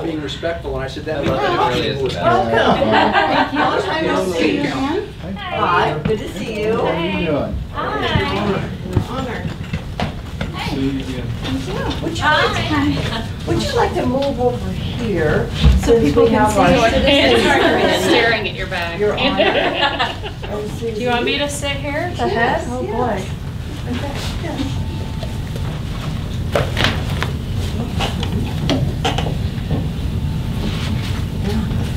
not being respectful, and I said that. Welcome. Thank you. Long time no see. Hi, good to see you. How are you doing? Hi. Honored. See you again. Would you like to move over here So people can see our what it is. citizens It's committee? staring at your back. Your honor. And Do Susie. you want me to sit here at the head? Yes, Oh, yes. boy. In fact, yes.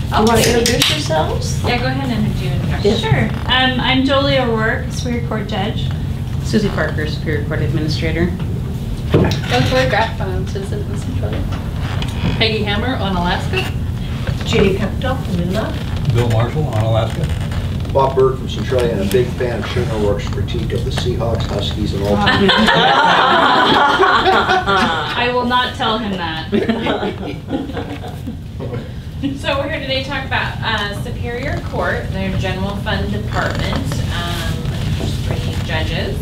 You want to introduce yourselves? Yeah, go ahead and do it. Sure. I'm Jolie O'Rourke, Superior Court Judge. Susie Parker, Superior Court Administrator. Douglas Graf, citizen in Centralia. Peggy Hammer on Alaska. Judy Pepto from Minna. Bill Marshall on Alaska. Bob Berg from Centralia, and a big fan of Sherman O'Rourke's critique of the Seahawks, Huskies, and all. I will not tell him that. So we're here today to talk about Superior Court, their general fund department, for judges,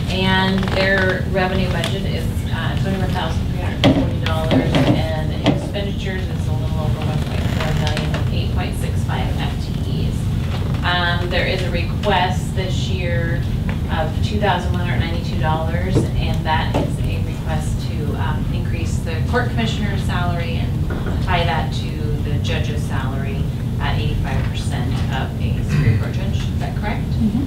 and their revenue budget is $21,340, and expenditures is a little over 1.4 million with 8.65 FTEs. There is a request this year of $2,192, and that is a request to increase the court commissioner's salary and tie that to the judge's salary at 85% of a Superior Court judge. Is that correct? Mm-hmm.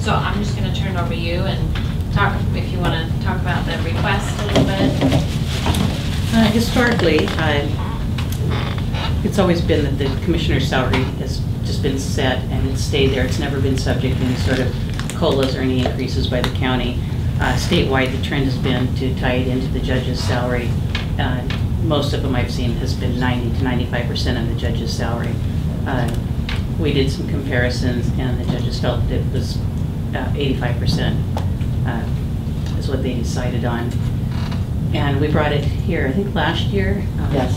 So I'm just going to turn it over to you and talk, if you want to talk about the request a little bit. Historically, it's always been that the commissioner's salary has just been set and it's stayed there. It's never been subject to any sort of COLAs or any increases by the county. Statewide, the trend has been to tie it into the judge's salary. Most of them I've seen has been 90 to 95% of the judge's salary. We did some comparisons and the judges felt that it was 85% is what they decided on. And we brought it here, I think last year. Yes.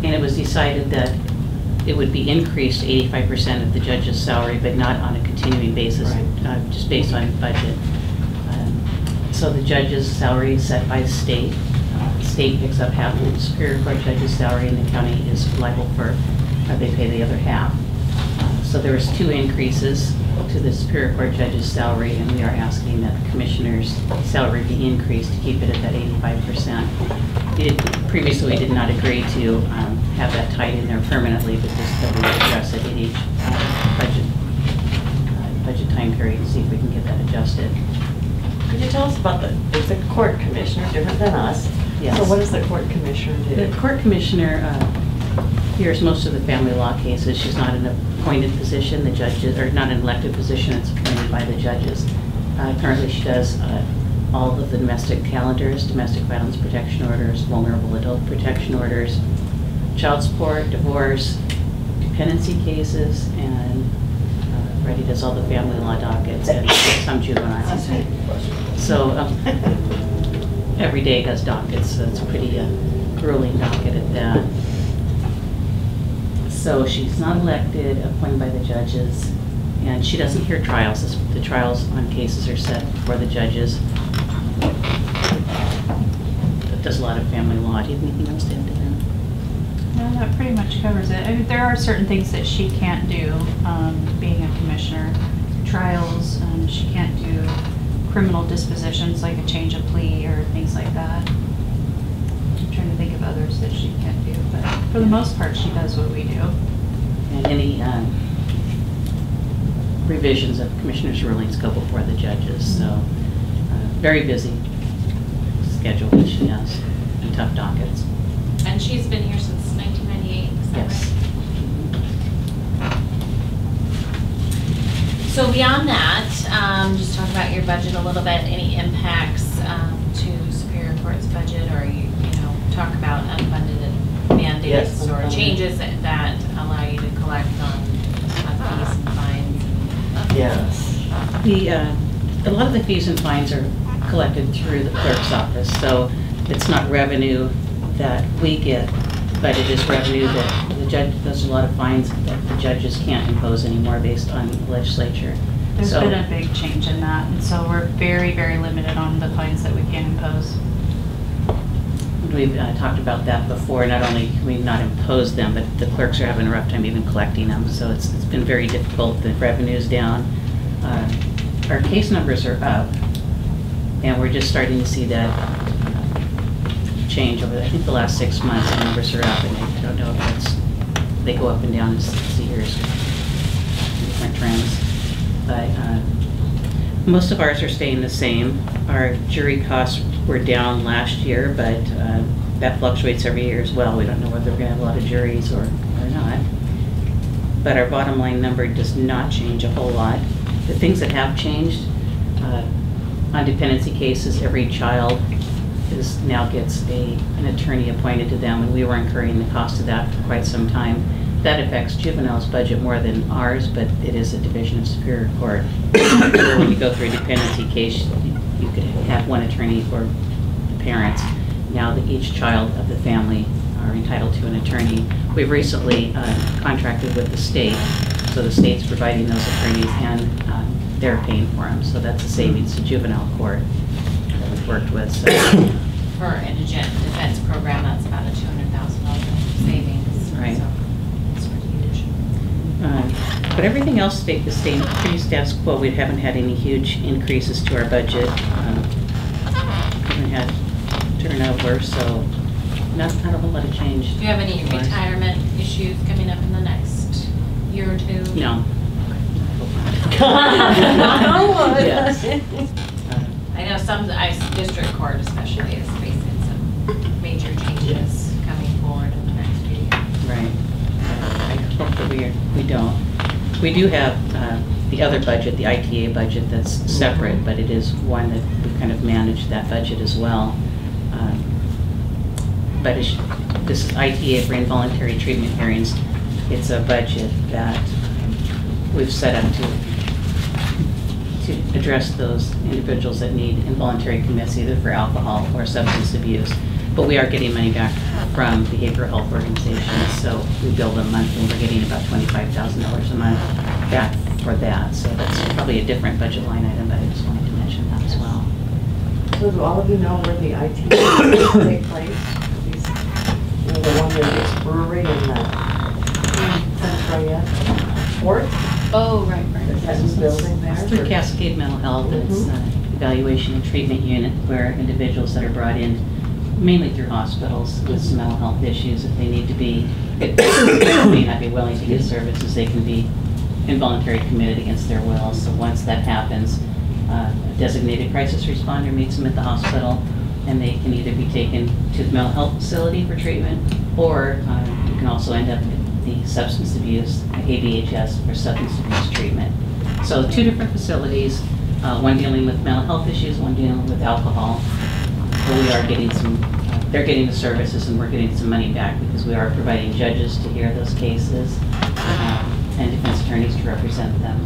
And it was decided that it would be increased to 85% of the judge's salary, but not on a continuing basis, Right. just based on budget. So the judge's salary is set by the state. The state picks up half of the Superior Court judge's salary, and the county is liable for, they pay the other half. So there was 2 increases to the Superior Court judge's salary, and we are asking that the commissioner's salary be increased to keep it at that 85%. Previously, we did not agree to have that tied in there permanently, but just that we would address it in each budget time period and see if we can get that adjusted. Could you tell us about is the court commissioner different than us? Yes. So what does the court commissioner do? The court commissioner hears most of the family law cases. She's not an appointed position. The judges, or not an elected position, it's appointed by the judges. Currently she does all of the domestic calendars, domestic violence protection orders, vulnerable adult protection orders, child support, divorce, dependency cases, and Freddie does all the family law dockets and some juveniles. So every day has dockets, so it's a pretty grueling docket at that. So she's not elected, appointed by the judges, and she doesn't hear trials. The trials on cases are set for the judges. That does a lot of family law. Do you have anything else to add to that? No, that pretty much covers it. I mean, there are certain things that she can't do, being a commissioner. Trials, she can't do criminal dispositions like a change of plea or things like that. I'm trying to think of others that she can't do, but for the most part, she does what we do. And any revisions of commissioner's rulings go before the judges. So very busy schedule that she has and tough dockets. And she's been here since 1998, is that Yes. right? So beyond that, just talk about your budget a little bit. Any impacts to Superior Court's budget, or you know, talk about unfunded mandates Yes, or unfunded. changes that allow you to collect on fees and fines. Yes. A lot of the fees and fines are collected through the clerk's office, so it's not revenue that we get, but it is revenue that the judge, there's a lot of fines that the judges can't impose anymore based on the legislature. There's So- been a big change in that, and so we're very, very limited on the fines that we can impose. We've talked about that before. Not only can we not impose them, but the clerks are having a rough time even collecting them. So it's been very difficult. The revenue's down. Our case numbers are up, and we're just starting to see that change over, I think, the last 6 months. The numbers are up, and I don't know if they go up and down as the years, different trends. But most of ours are staying the same. Our jury costs were down last year, but that fluctuates every year as well. We don't know whether we're going to have a lot of juries or not. But our bottom line number does not change a whole lot. The things that have changed, on dependency cases, every child now gets an attorney appointed to them, and we were incurring the cost of that for quite some time. That affects juvenile's budget more than ours, but it is a division of Superior Court. When you go through a dependency case, you could have one attorney for the parents. Now that each child of the family are entitled to an attorney. We've recently contracted with the state, so the state's providing those attorneys and they're paying for them. So that's a savings to juvenile court that we've worked with. So. For indigent defense program, that's about a $200,000 savings. Right. So it's pretty huge. But everything else stayed the same, pretty status quo. We haven't had any huge increases to our budget. Haven't had turnover, so not a whole lot of change. Do you have any retirement issues coming up in the next year or two? No. Yes. I know some, district court especially is facing some major changes coming forward in the next few years. Right. I hope that we don't. We do have the other budget, the ITA budget, that's separate, but it is one that we kind of manage that budget as well. But this is ITA for involuntary treatment hearings. It's a budget that we've set up to address those individuals that need involuntary commits either for alcohol or substance abuse. But we are getting money back from behavioral health organizations, so we bill them monthly. We're getting about $25,000 a month back for that. So that's probably a different budget line item, but I just wanted to mention that as well. So do all of you know where the IT take place? The one that is brewery in Centralia Port? Oh, right. Is that new building there? It's through Cascade Mental Health. It's an evaluation and treatment unit where individuals that are brought in mainly through hospitals with some mental health issues, if they need to be, may not be willing to get services, they can be involuntary committed against their will. So once that happens, a designated crisis responder meets them at the hospital, and they can either be taken to the mental health facility for treatment, or you can also end up at the substance abuse, ABHS, for substance abuse treatment. So 2 different facilities, one dealing with mental health issues, one dealing with alcohol. But we are getting they're getting the services, and we're getting some money back because we are providing judges to hear those cases and defense attorneys to represent them,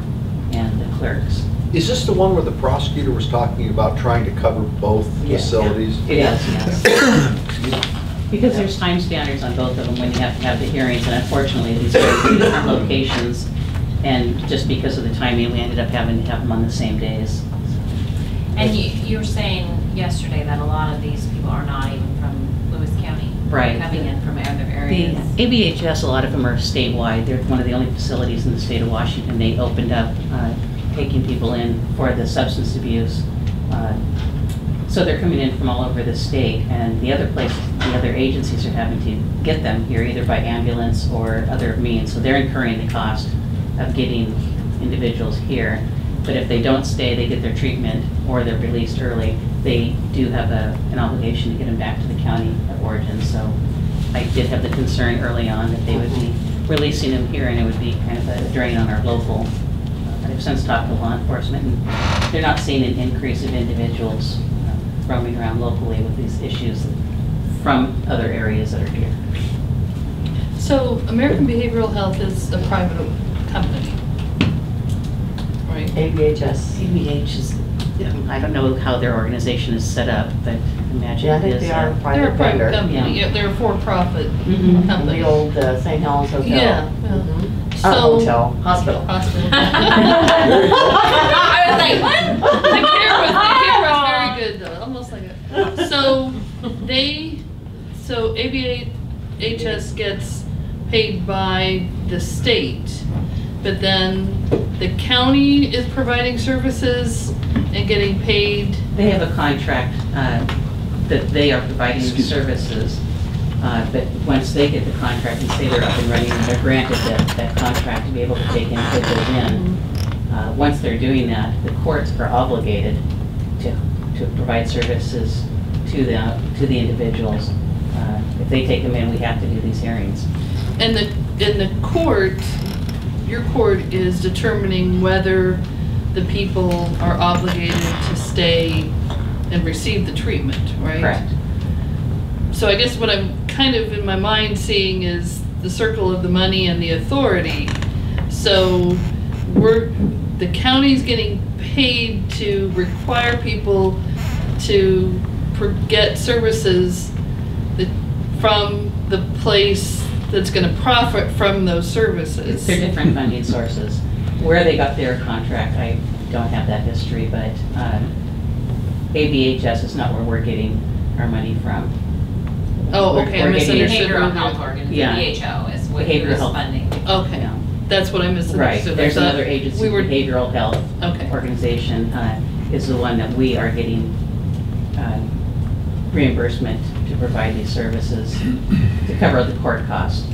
and the clerks. Is this the one where the prosecutor was talking about trying to cover both facilities? It is, yes. Because there's time standards on both of them when you have to have the hearings, and unfortunately these are 2 different locations, and just because of the timing we ended up having to have them on the same days. And you were saying yesterday that a lot of these people are not even from Lewis County. Right. Coming in from other areas. The ABHS, a lot of them are statewide. They're one of the only facilities in the state of Washington. They opened up taking people in for the substance abuse. So they're coming in from all over the state, and the other places, the other agencies are having to get them here either by ambulance or other means. So they're incurring the cost of getting individuals here. But if they don't stay, they get their treatment, or they're released early, they do have an obligation to get them back to the county of origin. So I did have the concern early on that they would be releasing them here, and it would be kind of a drain on our local. I've since talked to law enforcement, and they're not seeing an increase of individuals roaming around locally with these issues from other areas that are here. So American Behavioral Health is a private company, right? ABHS. CBH is, I don't know how their organization is set up, but imagine Yeah, I it think is. they are a They're private a private vendor. company, yeah, they're a for-profit Mhm. company. The old St. Helens Hotel. Yeah, yeah. Mhm. So- Hotel, hospital. Hospital. I was like, what? The camera's very good though, almost like a, so they BHS gets paid by the state, but then the county is providing services and getting paid. They have a contract that they are providing the services, but once they get the contract and say they're up and running, and they're granted that contract to be able to take individuals in, once they're doing that, the courts are obligated to provide services to the individuals. If they take them in, we have to do these hearings. And the court, your court is determining whether the people are obligated to stay and receive the treatment, right? Correct. So I guess what I'm kind of in my mind seeing is the circle of the money and the authority. So the county's getting paid to require people to get services from the place that's going to profit from those services. They're different funding sources. Where they got their contract, I don't have that history, but ABHS is not where we're getting our money from. Oh, okay, I We're getting misunderstood. Behavioral health organization, Yeah. BHO is what Behavioral you're health. funding. Okay, Yeah. that's what I misunderstood. Right, there's I thought another agency, we were- Behavioral Health Okay. Organization is the one that we are getting reimbursement to provide these services to cover the court costs.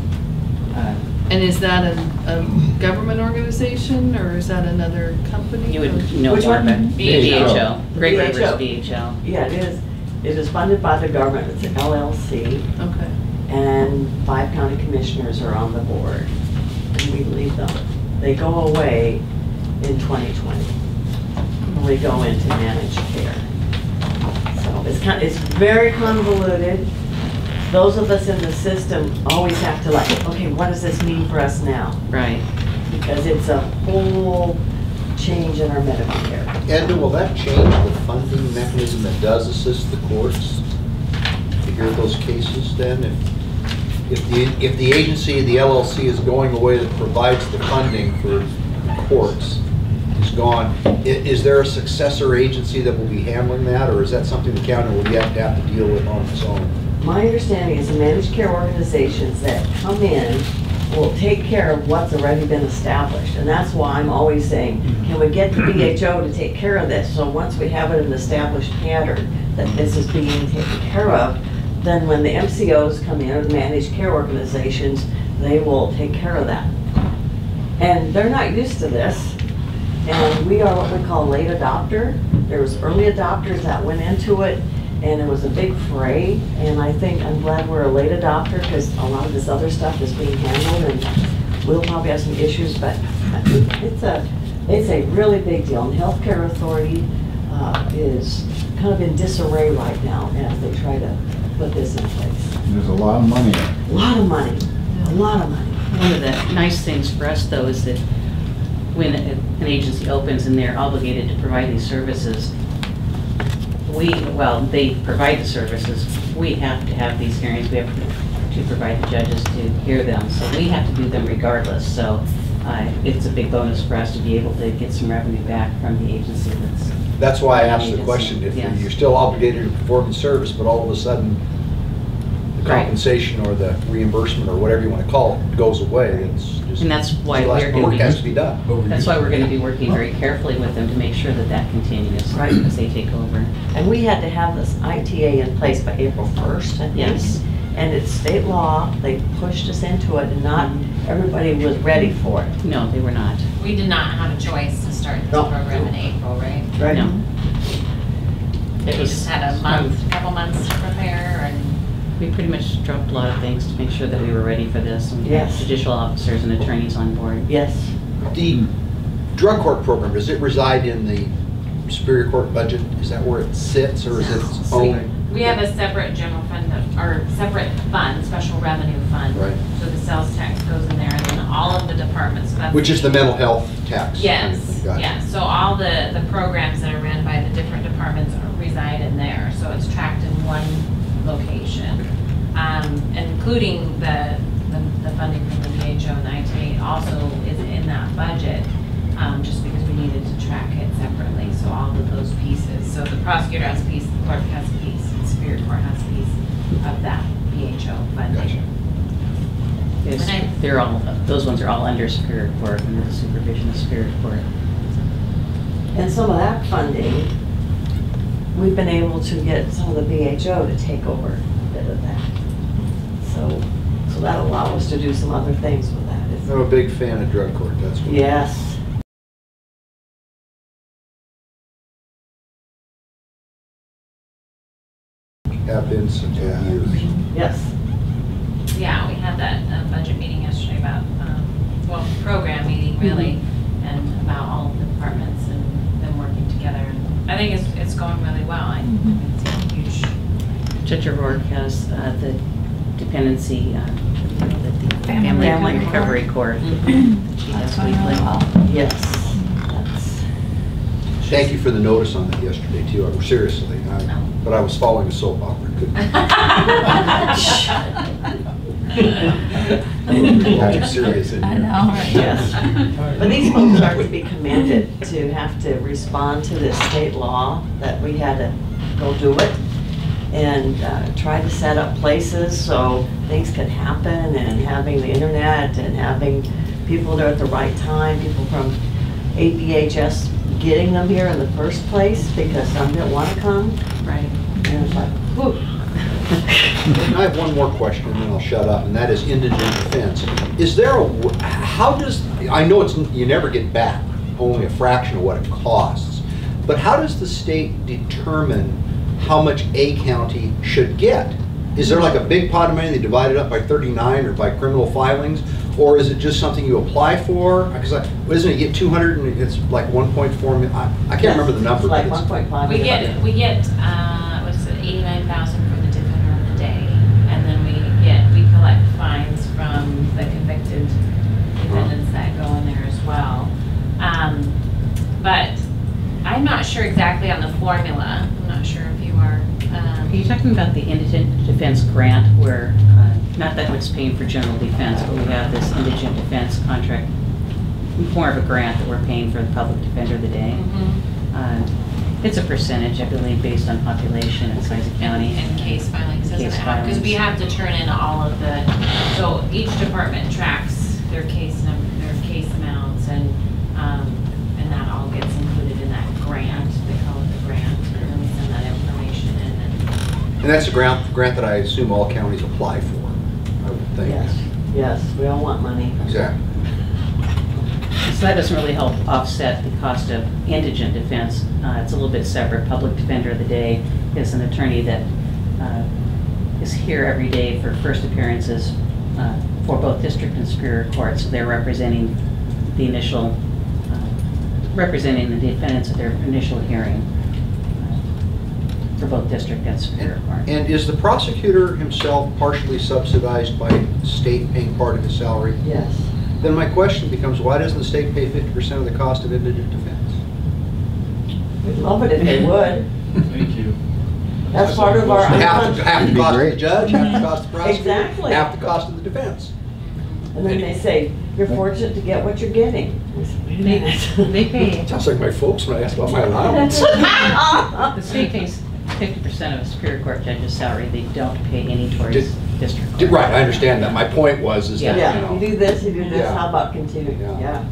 And is that a government organization or is that another company? You would know Which more, one? but BHO. Great Rivers BHO. BHO. Yeah, it is. It is funded by the government. It's an LLC, Okay. and 5 county commissioners are on the board. And we leave them. They go away in 2020. When we go into managed care. So it's very convoluted. Those of us in the system always have to okay, what does this mean for us now? Right. Because it's a whole change in our Medicare. Edna, will that change the funding mechanism that does assist the courts to hear those cases then? If the agency, the LLC, is going away that provides the funding for the courts is gone, is there a successor agency that will be handling that, or is that something the county will have to deal with on its own? My understanding is the managed care organizations that come in will take care of what's already been established. And that's why I'm always saying, can we get the BHO to take care of this? So once we have an established pattern that this is being taken care of, then when the MCOs come in, or the managed care organizations, they will take care of that. And they're not used to this. And we are what we call late adopter. There was early adopters that went into it, and it was a big fray. And I'm glad we're a late adopter, because a lot of this other stuff is being handled, and we'll probably have some issues, but it's a really big deal. And Healthcare Authority is kind of in disarray right now as they try to put this in place. There's a lot of money. A lot of money, a lot of money. One of the nice things for us, though, is that when an agency opens and they're obligated to provide these services, they provide the services. We have to have these hearings. We have to provide the judges to hear them. So we have to do them regardless. So it's a big bonus for us to be able to get some revenue back from the agency That's why I asked the question, if Yes. you're still obligated to perform the service, but all of a sudden the Right. compensation or the reimbursement or whatever you want to call it goes away, it's just. And that's why still has- we're gonna work be- has to be done. That's why we're going to be working very carefully with them to make sure that that continues, Right. as they take over. And we had to have this ITA in place by April 1st, I think. Yes. And it's state law, they pushed us into it, and not everybody was ready for it. No, they were not. We did not have a choice to start this No. program in April, right? No. We It was just had a couple months to prepare, and We pretty much dropped a lot of things to make sure that we were ready for this. And we had Yes. judicial officers and attorneys on board. Yes. The drug court program, does it reside in the Superior Court budget? Is that where it sits, or is it its own? we have a separate general fund, or separate fund, special revenue fund. Right. So the sales tax goes in there, and then all of the departments, so that's. Which is the mental health tax? kind of Yes, thing. Got it. yes. So all the programs that are ran by the different departments reside in there. So it's tracked in one location. Including the funding from the BHO and the ITA also is in that budget, just because we needed to track it separately. So all of those pieces. So the prosecutor has a piece, the clerk has a piece, and Superior Court has a piece of that BHO funding. Gotcha. Yes, And I- they're all, those ones are all under Superior Court, under the supervision of Superior Court. And some of that funding, we've been able to get some of the BHO to take over a bit of that. So that'll allow us to do some other things with that. I'm a big fan of drug court, that's what. Yes. Have been since years. Yes. Yeah, we had that budget meeting yesterday about, well, program meeting really, and about all of the departments and them working together. And I think it's going really well. I think it's a huge, Judge O'Rourke has the dependency, the Family Family Recovery Recovery Court. She That's does going really weekly. well. Yes. That's, Thank you for the notice on that yesterday too, seriously. But I was following a soap opera. I'm serious. in I here. know, right? yes. But these folks are to be commended to have to respond to this state law that we had to go do it and try to set up places so things could happen, and having the internet and having people there at the right time, people from APHS getting them here in the first place because some didn't want to come. Right. And it's like, whew. And I have one more question, and then I'll shut up, and that is indigent defense. Is there how does, I know you never get back only a fraction of what it costs, but how does the state determine how much a county should get? Is there like a big pot of money they divide it up by 39 or by criminal filings? Or is it just something you apply for? Because isn't it, you get 200 and it's like 1.4 million? I can't remember the number. It's like but it's- 1.5. we get, what's it, 89,000 for the defender of the day. And then we collect fines from the convicted defendants that go in there as well. But I'm not sure exactly on the formula. I'm not sure if you are. Are you talking about the indigent defense grant where, not that it's paying for general defense, but we have this indigent defense contract, more of a grant that we're paying for the public defender of the day. It's a percentage, I believe, based on population and size of county. And case filings, doesn't it Case have? Because we filings. have to turn in all of the, so each department tracks their case amounts, and that all gets included in that grant. They call it the grant, and then we send that information in. And that's a grant that I assume all counties apply for, I would think. Yes, we all want money. Exactly. So that doesn't really help offset the cost of indigent defense. It's a little bit separate. Public defender of the day is an attorney that is here every day for first appearances for both district and superior court. So they're representing the defendants at their initial hearing for both district and superior court. And is the prosecutor himself partially subsidized by state paying part of his salary? Yes. Then my question becomes, why doesn't the state pay 50% of the cost of indigent defense? We'd love it if they would. Thank you. That's part of our. Half the It'd be cost of the great. judge, half the cost of the prosecutor, Exactly. half the cost of the defense. And then they say, you're fortunate to get what you're getting. We say, wait a minute. They pay, Sounds like my folks when I ask about my allowance. the state pays 50% of a superior court judge's salary. They don't pay any towards district court. Right, I understand that. My point was is that, you Yeah, you know, do this, you do this, Yeah. how about continuing? Yeah.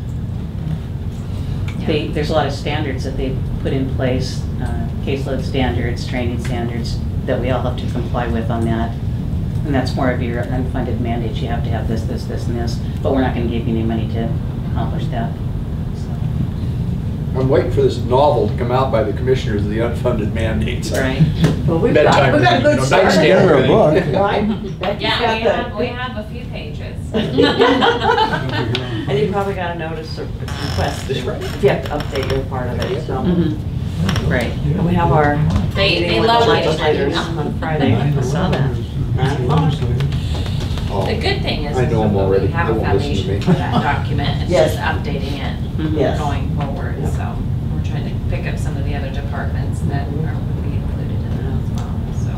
Yeah. There's a lot of standards that they put in place, caseload standards, training standards, that we all have to comply with on that. And that's more of your unfunded mandates. You have to have this, this, this, and this, but we're not going to give you any money to accomplish that. So, I'm waiting for this novel to come out by the commissioners of the unfunded mandates. right. Well, we've Bedtime got a reading, good start. nightstand Never a reading. book. Right? Becky's Yeah, got we have a few pages. And you probably got a notice or request. This right? If you have to update your part of it, so. Right. And we have our They meeting with love the it. legislators on Friday. I saw that. Oh, The good thing is I know 'em already. we have They a won't listen to foundation me. for that document. It's Yes. just updating it Mhm. Yes. going forward. Yep. So we're trying to pick up some of the other departments that would be included in that as well. So.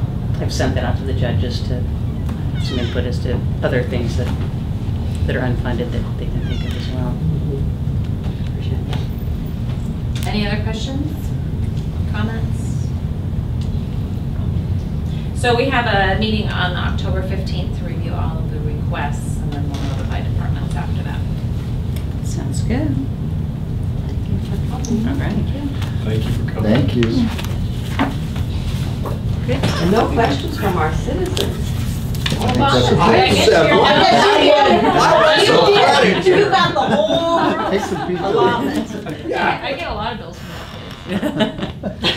I've sent that out to the judges to some input as to other things that are unfunded that they can think of as well. Appreciate that. Any other questions, comments? So we have a meeting on October 15th to review all of the requests, and then we'll know after that. Sounds good. All right. Thank you for coming. Thank you. And no questions from our citizens. Hold on. I I guess several. you're- So glad You got the whole Take some pizza. allotment. Yeah. I get a lot of bills from that place.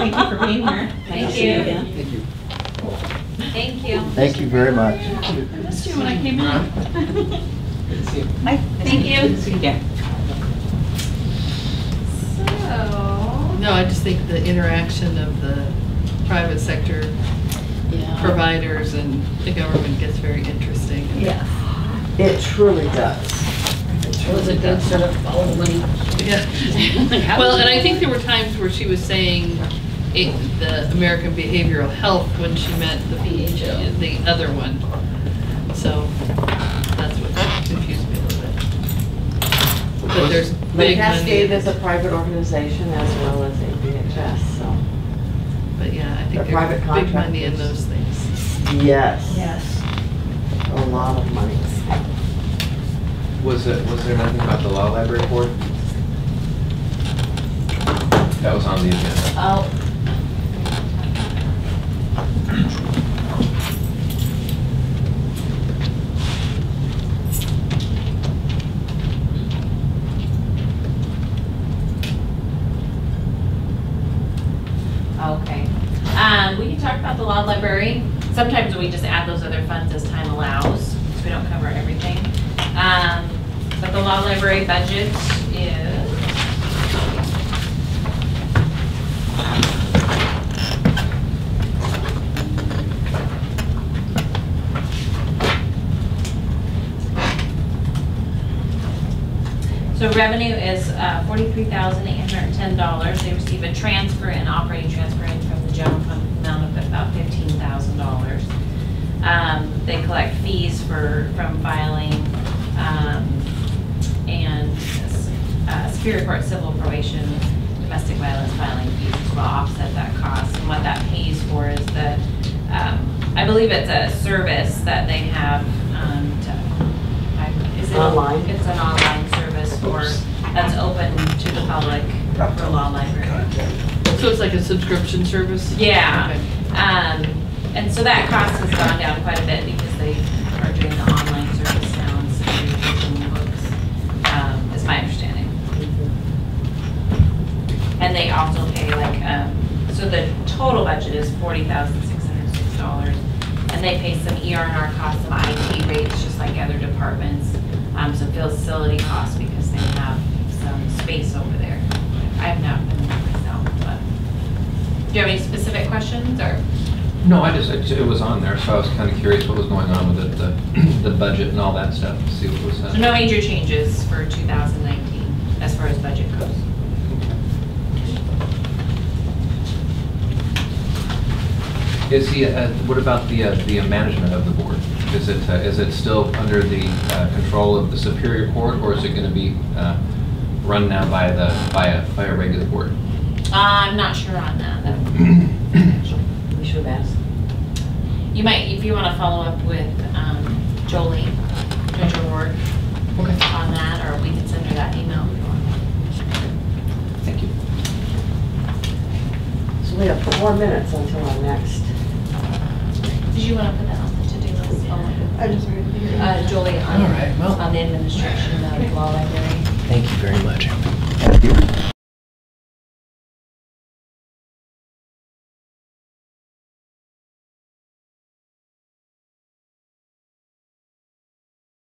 Thank you for being here. Thank Nice to see you. again. Thank you. Thank you. Thank you very much. I missed you when I came in. Hi. Thank you. Good to see you again. So. No, I just think the interaction of the private sector providers and the government gets very interesting. Yes, it truly does. It truly does. sort of follow the money? Yeah. Well, and I think there were times where she was saying the American Behavioral Health when she meant the other one. So that's what confused me a little bit. But there's But big Cascade money. is a private organization as well as ABHS, so. But yeah, I They're think private there's big money in contractors. those things. Yes. Yes. A lot of money. Was there nothing about the law library board? That was on the agenda. Oh. Okay. We can talk about the law library. Sometimes we just add those other funds as time allows, because we don't cover everything. But the law library budget is. So revenue is $43,810. They receive a transfer and operating transfer in from the general fund amount of about $15,000. They collect fees from filing and Superior Court civil probation, domestic violence filing fees to offset that cost. And what that pays for is the, I believe it's a service that they have is it Online? It's an online service that's open to the public for law library. So it's like a subscription service? Yeah. Okay. And so that cost has gone down quite a bit because they are doing the online service now instead of using books, is my understanding. And they also pay so the total budget is $40,606. And they pay some ER&R costs, some IT rates, just like other departments, some facility costs because they have some space over there. I've not been there myself, but. Do you have any specific questions or? No, it was on there, so I was kind of curious what was going on with it, the budget and all that stuff, to see what was So no major changes for 2019 as far as budget goes. Is what about the management of the board? Is it still under the control of the Superior Court, or is it going to be run now by a regular board? I'm not sure on that. We should have asked. You might, if you want to follow up with Jolie, Judge Ward, on that, or we can send her that email if you want. Thank you. So we have 4 minutes until our next. Did you want to put that on the to-do list? I just read it. Jolie, All right, well. on the administration of the law library. Thank you very much.